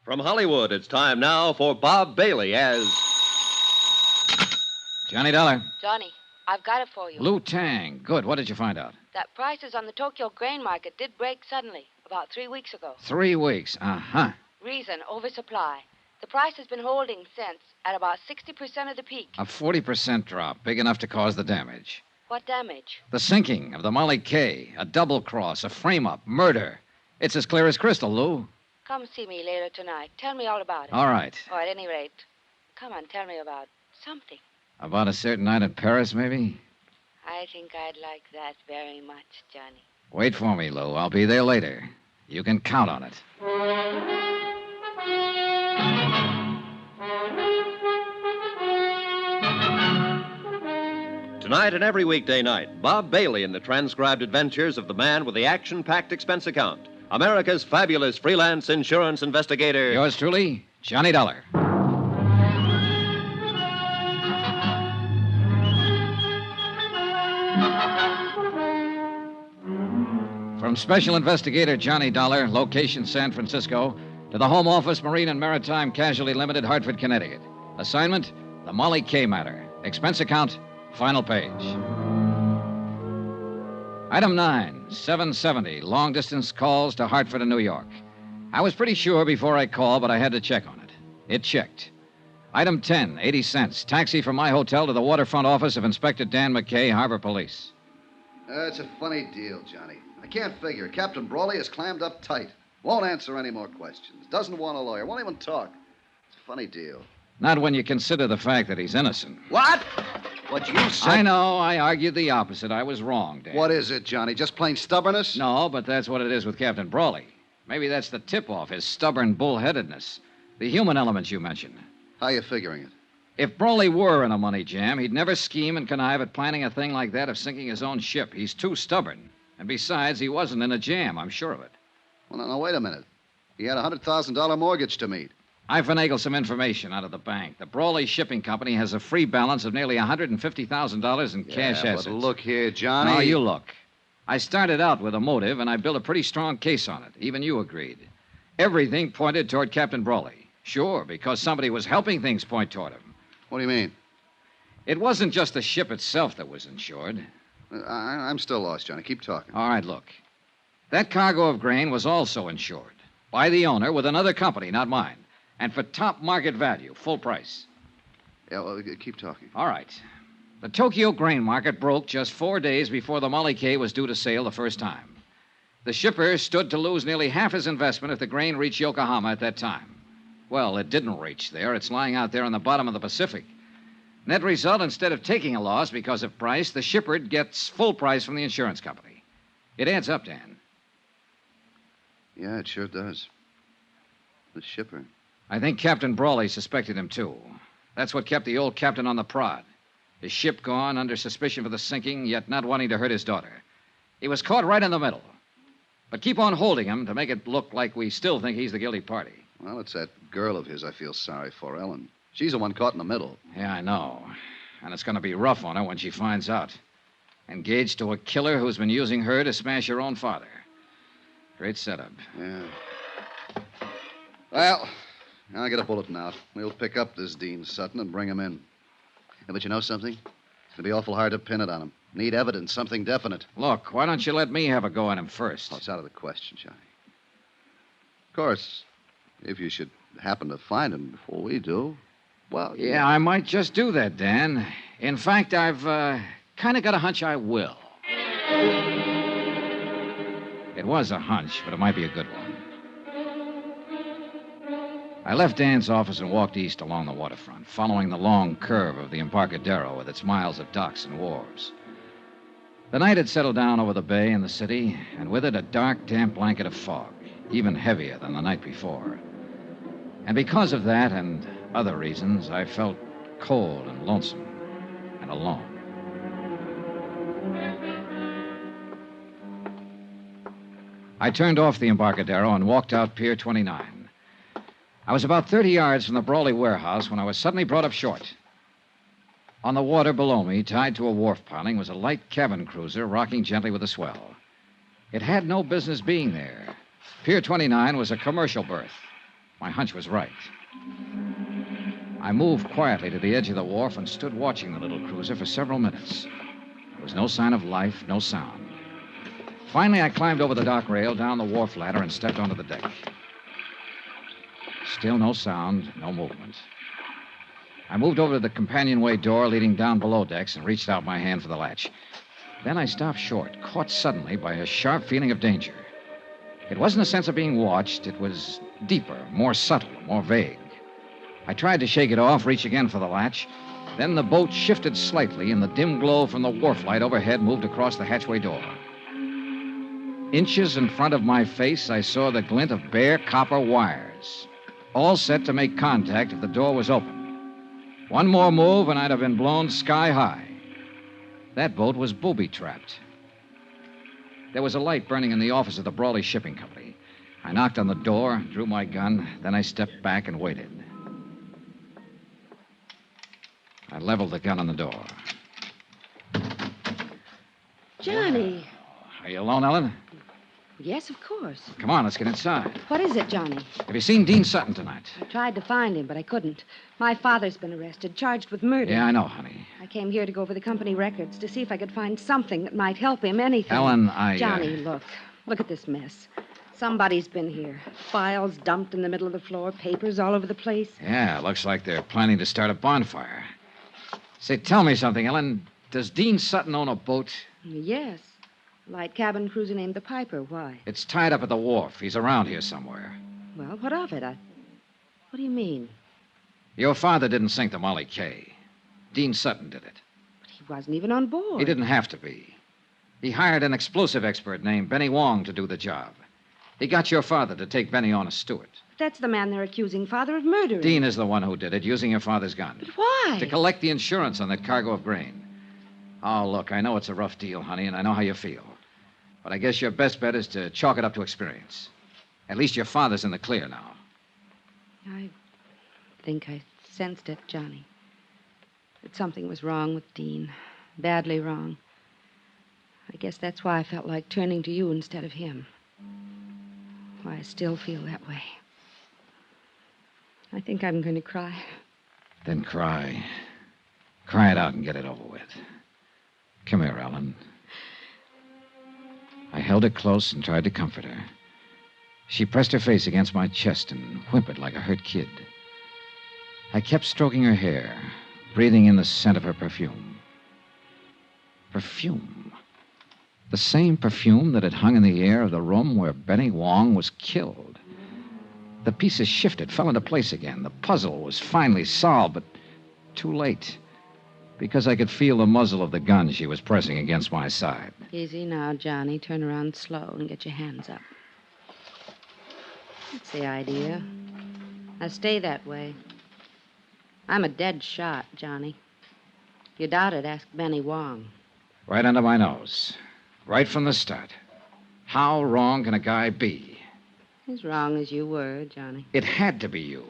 From Hollywood, it's time now for Bob Bailey as... Johnny Dollar. Johnny, I've got it for you. Blue Tang. Good. What did you find out? That prices on the Tokyo grain market did break suddenly, about 3 weeks ago. 3 weeks. Uh-huh. Reason, oversupply. The price has been holding since, at about 60% of the peak. A 40% drop, big enough to cause the damage. What damage? The sinking of the Molly K, a double cross, a frame-up, murder. It's as clear as crystal, Lou. Come see me later tonight. Tell me all about it. All right. Or at any rate, come on, tell me about something. About a certain night in Paris, maybe? I think I'd like that very much, Johnny. Wait for me, Lou. I'll be there later. You can count on it. Tonight and every weekday night, Bob Bailey in the transcribed adventures of the man with the action-packed expense account. America's fabulous freelance insurance investigator. Yours truly, Johnny Dollar. From Special Investigator Johnny Dollar, location San Francisco, to the Home Office, Marine and Maritime Casualty Limited, Hartford, Connecticut. Assignment, the Molly K matter. Expense account, final page. Item 9, 770, long-distance calls to Hartford and New York. I was pretty sure before I called, but I had to check on it. It checked. Item 10, 80 cents, taxi from my hotel to the waterfront office of Inspector Dan McKay, Harbor Police. It's a funny deal, Johnny. I can't figure. Captain Brawley is clammed up tight. Won't answer any more questions. Doesn't want a lawyer. Won't even talk. It's a funny deal. Not when you consider the fact that he's innocent. What? What you said? I know. I argued the opposite. I was wrong, Dan. What is it, Johnny? Just plain stubbornness? No, but that's what it is with Captain Brawley. Maybe that's the tip-off, his stubborn bullheadedness. The human elements you mentioned. How you figuring it? If Brawley were in a money jam, he'd never scheme and connive at planning a thing like that of sinking his own ship. He's too stubborn. And besides, he wasn't in a jam, I'm sure of it. Well, no, wait a minute. He had a $100,000 mortgage to meet. I finagled some information out of the bank. The Brawley Shipping Company has a free balance of nearly $150,000 in cash assets. But look here, Johnny. No, you look. I started out with a motive, and I built a pretty strong case on it. Even you agreed. Everything pointed toward Captain Brawley. Sure, because somebody was helping things point toward him. What do you mean? It wasn't just the ship itself that was insured. I'm still lost, Johnny. Keep talking. All right, look. That cargo of grain was also insured. By the owner with another company, not mine. And for top market value, full price. Yeah, well, keep talking. All right. The Tokyo grain market broke just 4 days before the Molly K was due to sail the first time. The shipper stood to lose nearly half his investment if the grain reached Yokohama at that time. Well, it didn't reach there. It's lying out there on the bottom of the Pacific. Net result, instead of taking a loss because of price, the shipper gets full price from the insurance company. It adds up, Dan. Yeah, it sure does. The shipper. I think Captain Brawley suspected him, too. That's what kept the old captain on the prod. His ship gone, under suspicion for the sinking, yet not wanting to hurt his daughter. He was caught right in the middle. But keep on holding him to make it look like we still think he's the guilty party. Well, it's that girl of his I feel sorry for, Ellen. She's the one caught in the middle. Yeah, I know. And it's going to be rough on her when she finds out. Engaged to a killer who's been using her to smash her own father. Great setup. Yeah. Well, I'll get a bulletin out. We'll pick up this Dean Sutton and bring him in. Yeah, but you know something? It's going to be awful hard to pin it on him. Need evidence, something definite. Look, why don't you let me have a go at him first? Oh, it's out of the question, Johnny. Of course, if you should happen to find him before we do, well... Yeah, I might just do that, Dan. In fact, I've kind of got a hunch I will. It was a hunch, but it might be a good one. I left Dan's office and walked east along the waterfront, following the long curve of the Embarcadero with its miles of docks and wharves. The night had settled down over the bay and the city, and with it a dark, damp blanket of fog, even heavier than the night before. And because of that and other reasons, I felt cold and lonesome and alone. I turned off the Embarcadero and walked out Pier 29. I was about 30 yards from the Brawley warehouse when I was suddenly brought up short. On the water below me, tied to a wharf piling, was a light cabin cruiser rocking gently with a swell. It had no business being there. Pier 29 was a commercial berth. My hunch was right. I moved quietly to the edge of the wharf and stood watching the little cruiser for several minutes. There was no sign of life, no sound. Finally, I climbed over the dock rail, down the wharf ladder, and stepped onto the deck. Still no sound, no movement. I moved over to the companionway door leading down below decks and reached out my hand for the latch. Then I stopped short, caught suddenly by a sharp feeling of danger. It wasn't a sense of being watched. It was deeper, more subtle, more vague. I tried to shake it off, reach again for the latch. Then the boat shifted slightly, and the dim glow from the wharf light overhead moved across the hatchway door. Inches in front of my face, I saw the glint of bare copper wires, all set to make contact if the door was open. One more move, and I'd have been blown sky high. That boat was booby-trapped. There was a light burning in the office of the Brawley Shipping Company. I knocked on the door, drew my gun, then I stepped back and waited. I leveled the gun on the door. Johnny. Are you alone, Ellen? Yes, of course. Come on, let's get inside. What is it, Johnny? Have you seen Dean Sutton tonight? I tried to find him, but I couldn't. My father's been arrested, charged with murder. Yeah, I know, honey. I came here to go over the company records to see if I could find something that might help him, anything. Ellen, Johnny, look. Look at this mess. Somebody's been here. Files dumped in the middle of the floor, papers all over the place. Yeah, looks like they're planning to start a bonfire. Say, tell me something, Ellen. Does Dean Sutton own a boat? Yes. Light cabin cruiser named the Piper. Why? It's tied up at the wharf. He's around here somewhere. Well, what of it? What do you mean? Your father didn't sink the Molly K. Dean Sutton did it. But he wasn't even on board. He didn't have to be. He hired an explosive expert named Benny Wong to do the job. He got your father to take Benny on as steward. That's the man they're accusing father of murdering. Dean is the one who did it, using your father's gun. But why? To collect the insurance on that cargo of grain. Oh, look, I know it's a rough deal, honey, and I know how you feel. But I guess your best bet is to chalk it up to experience. At least your father's in the clear now. I think I sensed it, Johnny. That something was wrong with Dean. Badly wrong. I guess that's why I felt like turning to you instead of him. Why I still feel that way. I think I'm going to cry. Then cry. Cry it out and get it over with. Come here, Ellen. I held her close and tried to comfort her. She pressed her face against my chest and whimpered like a hurt kid. I kept stroking her hair, breathing in the scent of her perfume. Perfume. The same perfume that had hung in the air of the room where Benny Wong was killed. The pieces shifted, fell into place again. The puzzle was finally solved, but too late. Because I could feel the muzzle of the gun she was pressing against my side. Easy now, Johnny. Turn around slow and get your hands up. That's the idea. Now stay that way. I'm a dead shot, Johnny. If you doubt it, ask Benny Wong. Right under my nose. Right from the start. How wrong can a guy be? As wrong as you were, Johnny. It had to be you.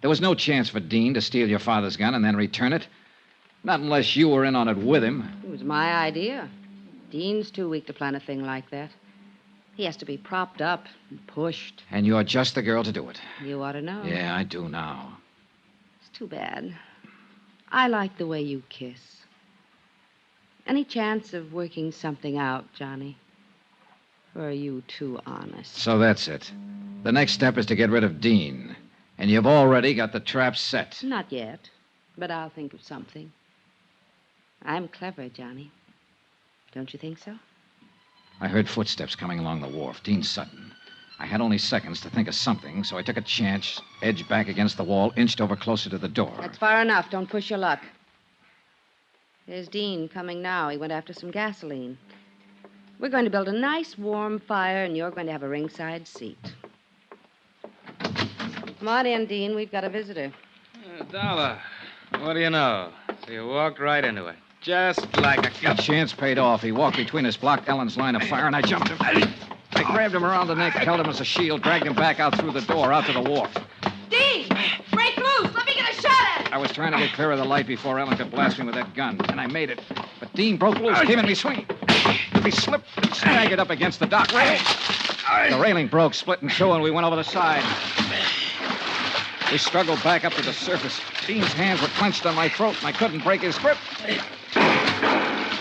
There was no chance for Dean to steal your father's gun and then return it. Not unless you were in on it with him. It was my idea. Dean's too weak to plan a thing like that. He has to be propped up and pushed. And you're just the girl to do it. You ought to know. Yeah, I do now. It's too bad. I like the way you kiss. Any chance of working something out, Johnny? Or are you too honest? So that's it. The next step is to get rid of Dean. And you've already got the trap set. Not yet, but I'll think of something. I'm clever, Johnny. Don't you think so? I heard footsteps coming along the wharf. Dean Sutton. I had only seconds to think of something, so I took a chance, edged back against the wall, inched over closer to the door. That's far enough. Don't push your luck. There's Dean coming now. He went after some gasoline. We're going to build a nice warm fire, and you're going to have a ringside seat. Come on in, Dean. We've got a visitor. Dollar. What do you know? So you walked right into it. Just like a The cop. chance paid off. He walked between us, blocked Ellen's line of fire, and I jumped him. I grabbed him around the neck, held him as a shield, dragged him back out through the door, out to the wharf. Dean! Break loose! Let me get a shot at I was trying to get clear of the light before Ellen could blast me with that gun, and I made it. But Dean broke loose, came in me swinging. He slipped and staggered up against the dock rail. The railing broke, split in two, and we went over the side. We struggled back up to the surface. Dean's hands were clenched on my throat, and I couldn't break his grip.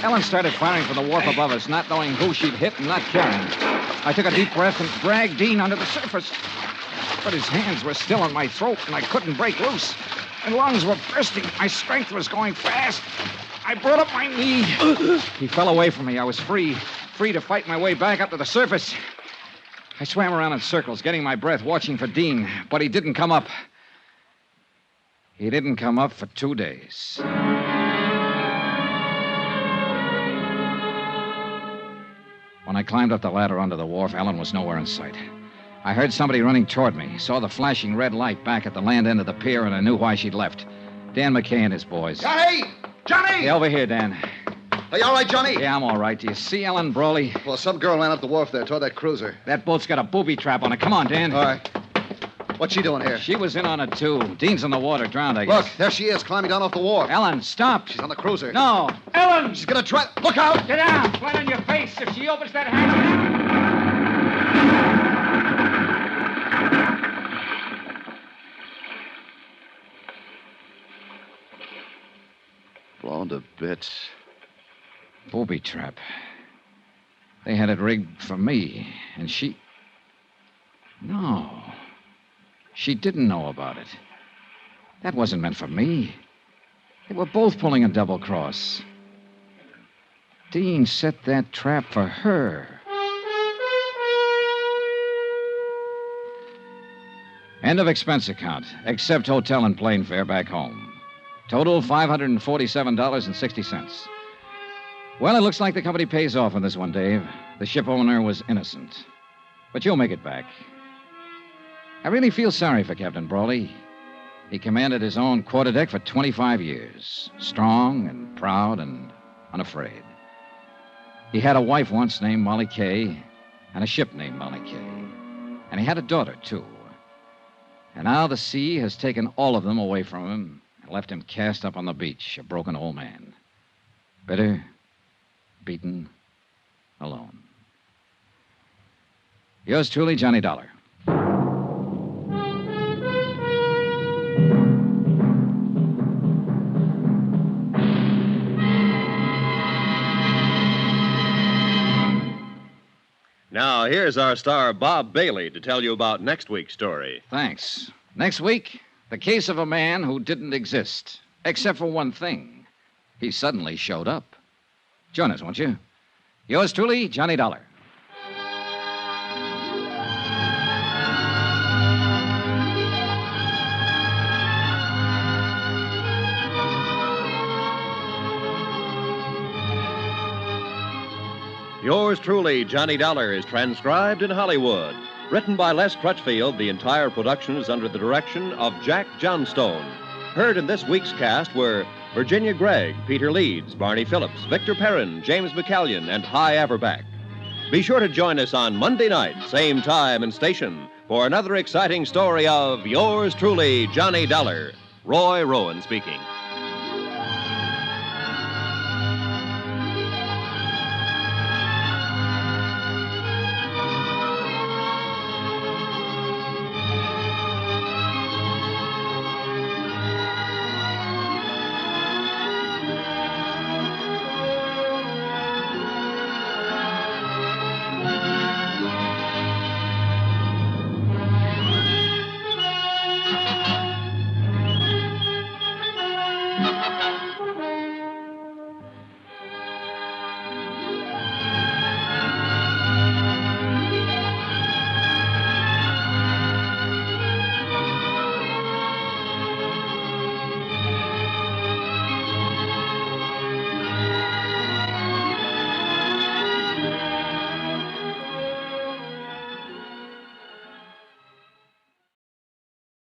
Ellen started firing from the wharf above us, not knowing who she'd hit and not caring. I took a deep breath and dragged Dean under the surface. But his hands were still on my throat, and I couldn't break loose. My lungs were bursting. My strength was going fast. I brought up my knee. He fell away from me. I was free to fight my way back up to the surface. I swam around in circles, getting my breath, watching for Dean, but he didn't come up. He didn't come up for 2 days. When I climbed up the ladder onto the wharf, Ellen was nowhere in sight. I heard somebody running toward me, saw the flashing red light back at the land end of the pier, and I knew why she'd left. Dan McKay and his boys. Johnny! Johnny! Hey, over here, Dan. Are you all right, Johnny? Yeah, I'm all right. Do you see Ellen Brawley? Well, some girl ran up the wharf there toward that cruiser. That boat's got a booby trap on it. Come on, Dan. All right. What's she doing here? She was in on it, too. Dean's in the water, drowned, I guess. Look, there she is, climbing down off the wharf. Ellen, stop. She's on the cruiser. No. Ellen! She's gonna try... Look out! Get down. Flat on your face. If she opens that hatch... Blown to bits. Booby trap. They had it rigged for me, and she... No. She didn't know about it. That wasn't meant for me. They were both pulling a double cross. Dean set that trap for her. End of expense account, except hotel and plane fare back home. Total $547.60. Well, it looks like the company pays off on this one, Dave. The ship owner was innocent. But you'll make it back. I really feel sorry for Captain Brawley. He commanded his own quarterdeck for 25 years. Strong and proud and unafraid. He had a wife once named Molly Kay, and a ship named Molly Kay. And he had a daughter, too. And now the sea has taken all of them away from him and left him cast up on the beach, a broken old man. Bitter, beaten, alone. Yours truly, Johnny Dollar. Now, here's our star, Bob Bailey, to tell you about next week's story. Thanks. Next week, the case of a man who didn't exist, except for one thing. He suddenly showed up. Join us, won't you? Yours truly, Johnny Dollar. Yours truly, Johnny Dollar, is transcribed in Hollywood. Written by Les Crutchfield, the entire production is under the direction of Jack Johnstone. Heard in this week's cast were Virginia Gregg, Peter Leeds, Barney Phillips, Victor Perrin, James McCallion, and Hy Averback. Be sure to join us on Monday night, same time and station, for another exciting story of Yours truly, Johnny Dollar. Roy Rowan speaking.